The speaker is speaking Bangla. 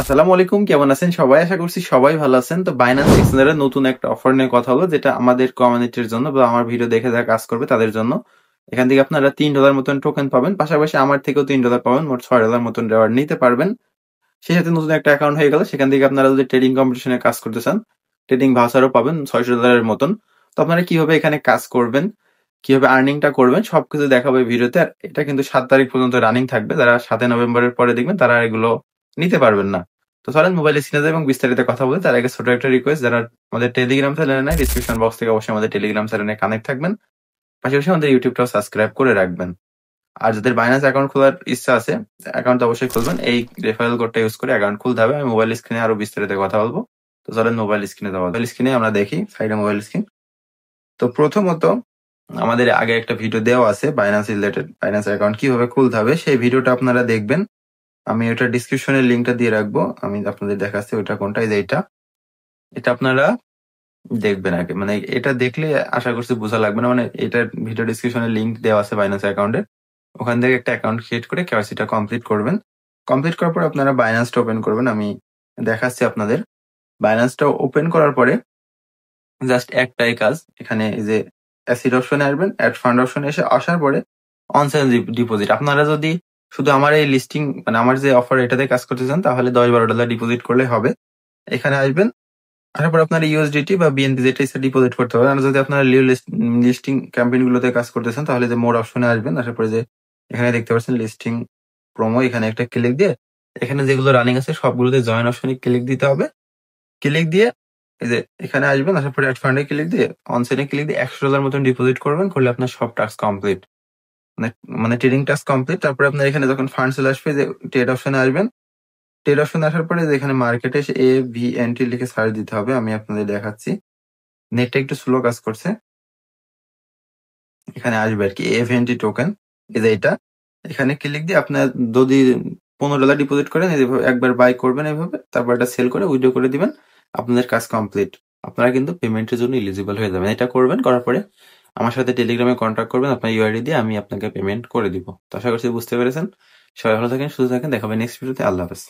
আসসালামু আলাইকুম, কেমন আছেন সবাই? আশা করছি সবাই ভালো আছেন। তো বাইন্যান্স এক্সচেঞ্জের নতুন একটা অফার নিয়ে কথা হলো, যেটা আমাদের কমিউনিটির জন্য বা আমার ভিডিও দেখে যারা কাজ করবে তাদের জন্য। এখান থেকে আপনারা $3 মতন টোকেন পাবেন, পাশাপাশি আমার থেকেও $3 পাবেন, মোট $6 মতন রেওয়ার্ড নিতে পারবেন। সেই সাথে নতুন একটা অ্যাকাউন্ট হয়ে গেল, সেখান থেকে আপনারা যদি ট্রেডিং কম্পিটিশনে কাজ করতে চান, ট্রেডিং ভাউচারও পাবেন $600 মতন। তো আপনারা কিভাবে এখানে কাজ করবেন, কিভাবে আর্নিংটা করবেন সবকিছু দেখাবো এই ভিডিওতে। আর এটা কিন্তু 7 তারিখ পর্যন্ত রানিং থাকবে। যারা 7 নভেম্বরের পরে দেখবেন তারা এগুলো নিতে পারবেন না। তো চলেন মোবাইল স্ক্রিনে যাই এবং বিস্তারিত কথা বলি। তার আগে ছোট একটা রিকোয়েস্ট, যারা আমাদের টেলিগ্রাম চ্যানেলে নাই, ডিসক্রিপশন বক্স থেকে অবশ্যই আমাদের টেলিগ্রাম চ্যানেলে কানেক্ট থাকবেন। পাশাপাশি আমাদের ইউটিউবটাও সাবস্ক্রাইব করে রাখবেন। আর যাদের বাইন্যান্স অ্যাকাউন্ট খোলার ইচ্ছা আছে, অ্যাকাউন্ট অবশ্যই খুলবেন। এই রেফারেল কোডটা ইউজ করে অ্যাকাউন্ট খুলতে হবে। আমি মোবাইল স্ক্রিনে আরো বিস্তারিত কথা বলবো। তো চলেন মোবাইল স্ক্রিনে যাওয়া যাক। মোবাইল স্ক্রিনে আমরা দেখি সাইডে মোবাইল স্ক্রিন। তো প্রথমত আমাদের আগে একটা ভিডিও দেওয়া আছে বাইন্যান্স রিলেটেড, বাইন্যান্স অ্যাকাউন্ট কিভাবে খুলতে হবে সেই ভিডিওটা আপনারা দেখবেন। আমি ওটা ডিসক্রিপশনের লিঙ্কটা দিয়ে রাখবো। আমি আপনাদের দেখাচ্ছি ওটা কোনটা, এই যে এটা। এটা আপনারা দেখবেন আগে, মানে এটা দেখলে আশা করছি বোঝা লাগবে না। মানে এটার ভিডিও ডিসক্রিপশনে লিঙ্ক দেওয়া আছে বাইন্যান্স অ্যাকাউন্টের। ওখান থেকে একটা অ্যাকাউন্ট ক্রিয়েট করে কেওয়াইসিটা কমপ্লিট করবেন। কমপ্লিট করার পর আপনারা বাইন্যান্সটা ওপেন করবেন। আমি দেখাচ্ছি আপনাদের। বাইন্যান্সটা ওপেন করার পরে জাস্ট একটাই কাজ, এখানে এই যে অ্যাসিড অপশনে আসবেন, অ্যাড ফান্ড অপশনে আসার পরে অনচাইন ডিপোজিট। আপনারা যদি শুধু আমার এই লিস্টিং, মানে আমার যে অফার এটাতে কাজ করতে চান, তাহলে $10-12 ডিপোজিট করলে হবে। এখানে আসবেন, আসার পর আপনারা ইউএসডিটি বা বিএনপি যেটা ইচ্ছা ডিপোজিট করতে পারবেন। আর যদি আপনারা লিস্টিং ক্যাম্পেইন গুলোতে কাজ করতে চান, তাহলে যে মোর অপশনে আসবেন, আসার পরে যে এখানে দেখতে পাচ্ছেন লিস্টিং প্রোমো, এখানে একটা ক্লিক দিয়ে এখানে যেগুলো রানিং আছে সবগুলোতে জয়েন অপশনে ক্লিক দিতে হবে। ক্লিক দিয়ে এই যে এখানে আসবেন, আসার পরে অ্যাড ফান্ডে ক্লিক দিয়ে অনসাইনে ক্লিক দিয়ে $100 মতন ডিপোজিট করবেন। করলে আপনার সব টাস্ক কমপ্লিট, মানে মানে ট্রেডিং টাস্ক কমপ্লিট। তারপরে আপনার এখানে যখন ফান্ড চলে আসবে, যে ট্রেড অপশনে আসবেন। ট্রেড অপশনে আসার পরে যে এখানে মার্কেটে এসে AVNT লিখে সার্চ দিতে হবে। আমি আপনাদের দেখাচ্ছি, নেটটা একটু স্লো কাজ করছে। এখানে আসবে আর কি AVNT টোকেন, এই যে এটা। এখানে ক্লিক দিয়ে আপনার যদি $15 ডিপোজিট করেন, এইভাবে একবার বাই করবেন এইভাবে, তারপর এটা সেল করে উইথড্র করে দিবেন। আপনাদের কাজ কমপ্লিট। আপনারা কিন্তু পেমেন্টের জন্য এলিজিবল হয়ে যাবেন। এটা করবেন, করার পরে আমার সাথে টেলিগ্রামে কন্ট্যাক্ট করবেন আপনার ইউআইডি দিয়ে, আমি আপনাকে পেমেন্ট করে দিব। তো আশা করছি বুঝতে পেরেছেন। সবাই ভালো থাকেন, সুস্থ থাকেন, দেখা হবে নেক্সট ভিডিওতে। আল্লাহ হাফেজ।